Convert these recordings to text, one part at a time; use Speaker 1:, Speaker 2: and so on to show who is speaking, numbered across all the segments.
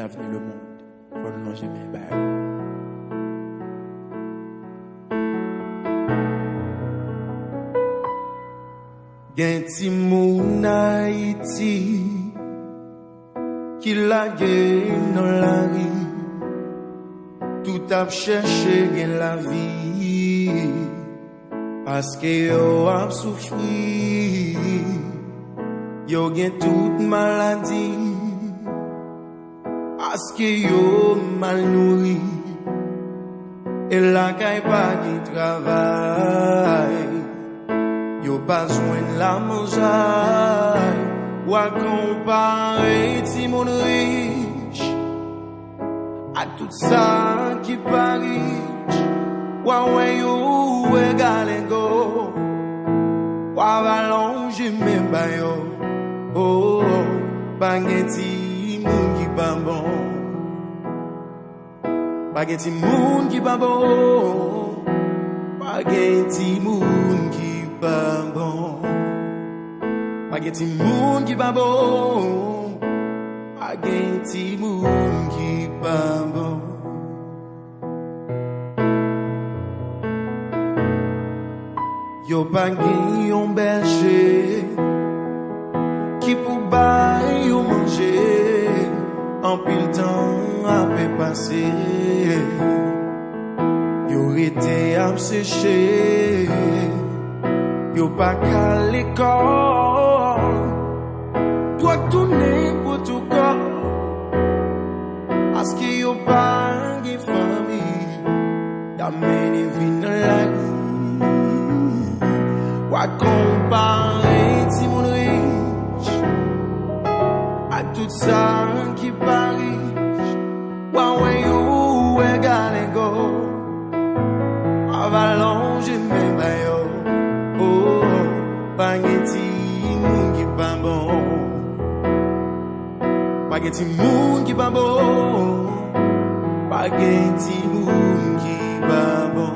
Speaker 1: avenir le monde. Faut le manger mes bails. Gen ti moun Haïti qui la gen dans la rue, tout a cherché gen la vie parce que yo a souffri, yo gen toute maladie parce que yo mal nourri et la kay pa ki travail. Yo besoin de la mosaïque, ou à comparer ti moun riche à tout ça qui pas riche, ou à ouais yo égal go, ou à rallonger même ba yo, oh, bageti moun qui pas bon, bageti moun qui pas bon, bageti moun qui pas bon, bageti moun qui pas bon, bageti moun qui pas bon. Yo pa gen yon berger qui pou bay yo manger, en pile temps a pe passé, yo rete ap séché. Yo pa ka l'école, doit tourner pour tout corps, parce que yo pa gen famille, y'a many vin la vie. Wa comparer ti moun riche à tout ça qui pa riche, wa ouais yo égal go, avalanche même ba yo. Oh, bageti moun qui pas bon, bageti moun qui pas bon, bageti moun qui pas bon.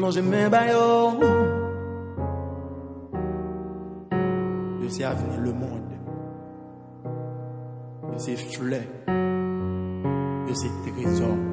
Speaker 1: Manger mes bails, je sais avenir le monde, je sais fleur, je sais trésor.